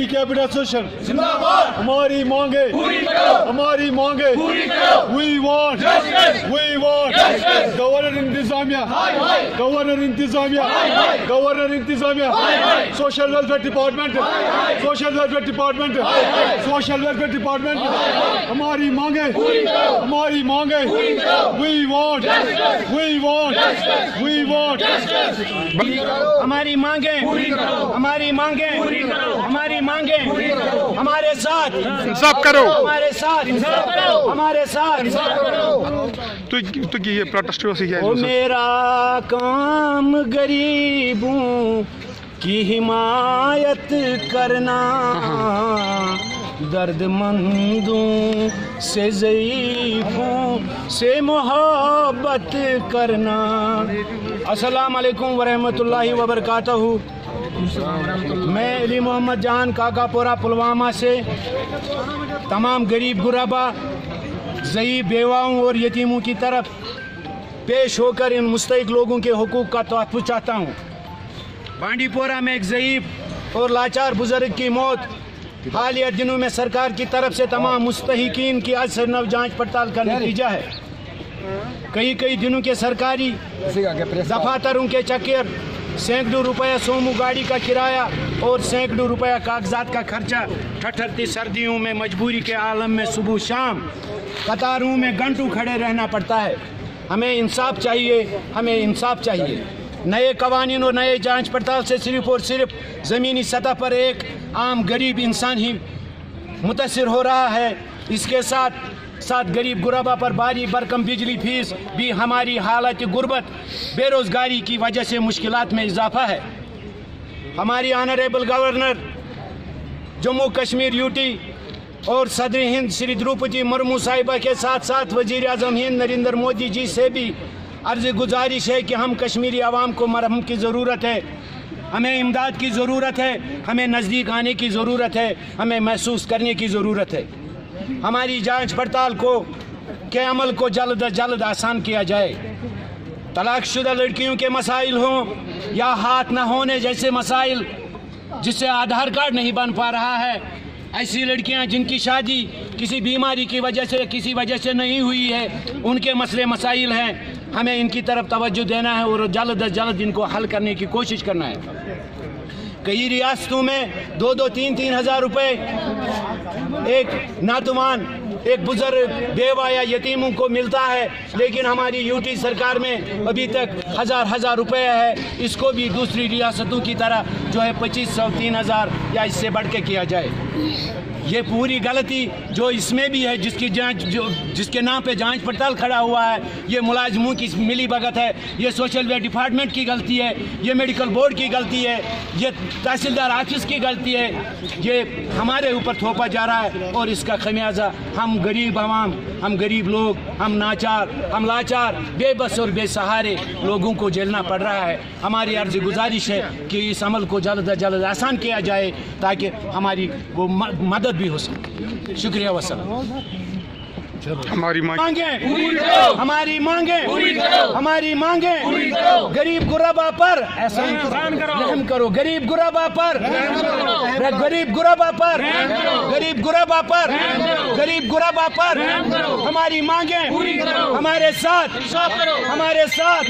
Cabinet association जिंदाबाद। हमारी मांगे पूरी करो, हमारी मांगे पूरी करो। वी वांट गवर्नर इंतजामिया, गवर्नर इंतजामिया, गवर्नर इंतजामिया, social welfare department, social welfare department, social welfare department. हमारी मांगे पूरी करो, हमारी मांगे वी वांट हमारी मांगे पूरी करो, हमारी मांगे पूरी करो, हमारी मांगे हमारे साथ इंसाफ करो, हमारे साथ इंसाफ करो, हमारे साथ इंसाफ करो। तो ये प्रोटेस्ट ओ मेरा काम गरीबों की हिमायत करना, दर्दमंदों से ज़ईफ़ों से मोहब्बत करना। अस्सलाम वालेकुम वरहमतुल्लाहि वबरकातहू। मैं अली मोहम्मद जान काकापुरा पुलवामा से तमाम गरीब गुरबा, ज़ईफ़ बेवाओं और यतीमों की तरफ पेश होकर इन मुस्तहिक लोगों के हुकूक का तहफ़्फ़ुज़ चाहता हूँ। बांडीपोरा में एक ज़ईफ़ और लाचार बुज़ुर्ग की मौत हालिया दिनों में सरकार की तरफ से तमाम मुस्तहिकीन की असरनव जांच पड़ताल का नतीजा है। कई दिनों के सरकारी दफातरों के चक्कर, सैकड़ों रुपया सोमू गाड़ी का किराया और सैकड़ों रुपया कागजात का खर्चा, ठठरती सर्दियों में मजबूरी के आलम में सुबह शाम कतारों में घंटों खड़े रहना पड़ता है। हमें इंसाफ चाहिए, हमें इंसाफ चाहिए। नए कवानीन और नए जांच पड़ताल से सिर्फ और सिर्फ ज़मीनी सतह पर एक आम गरीब इंसान ही मुतासिर हो रहा है। इसके साथ गरीब गुरबा पर भारी भरकम बिजली फीस भी हमारी हालत गुर्बत, बेरोज़गारी की वजह से मुश्किलात में इजाफा है। हमारी honourable governor Jammu Kashmir UT और सदर हिंद श्री द्रौपदी मुर्मू साहिबा के साथ साथ वज़ीर आज़म हिंद नरेंद्र मोदी जी से भी अर्ज़ गुजारिश है कि हम कश्मीरी आवाम को मरहम की ज़रूरत है, हमें इमदाद की ज़रूरत है, हमें नज़दीक आने की ज़रूरत है, हमें महसूस करने की ज़रूरत है। हमारी जांच पड़ताल के अमल को जल्द अज जल्द आसान किया जाए। तलाकशुदा लड़कियों के मसाइल हों या हाथ न होने जैसे मसाइल जिससे आधार कार्ड नहीं बन पा रहा है, ऐसी लड़कियां जिनकी शादी किसी बीमारी की वजह से किसी वजह से नहीं हुई है, उनके मसले मसाइल हैं, हमें इनकी तरफ तवज्जो देना है और जल्द अज जल्द इनको हल करने की कोशिश करना है। कई रियासतों में 2-2, 3-3 हज़ार रुपये एक नातुमान, एक बुजुर्ग, बेवा या यतीमों को मिलता है, लेकिन हमारी यूटी सरकार में अभी तक हज़ार रुपये है। इसको भी दूसरी रियासतों की तरह जो है 2500, 3000 या इससे बढ़ के किया जाए। ये पूरी गलती जो इसमें भी है, जिसके नाम पे जांच पड़ताल खड़ा हुआ है, ये मुलाजिमों की मिली भगत है, ये सोशल वेलफेयर डिपार्टमेंट की गलती है, ये मेडिकल बोर्ड की गलती है, ये तहसीलदार ऑफिस की गलती है, ये हमारे ऊपर थोपा जा रहा है और इसका खमियाजा हम गरीब आवाम, हम गरीब लोग, हम लाचार, बेबस और बेसहारे लोगों को झेलना पड़ रहा है। हमारी अर्ज़ गुजारिश है कि इस अमल को जल्द अज जल्द आसान किया जाए ताकि हमारी वो मदद भी हो सके। शुक्रिया वसलाम। हमारी मांगे पूरी करो, हमारी मांगे पूरी करो, हमारी मांगे पूरी करो। गरीब गुरबा पर एहसान करो, रहम करो, गरीब गुरबा पर, गरीब गुरबा पर, गरीब गुरबा पर, गरीब गुरबा पर हमारी मांगे पूरी करो, हमारे साथ, हमारे साथ।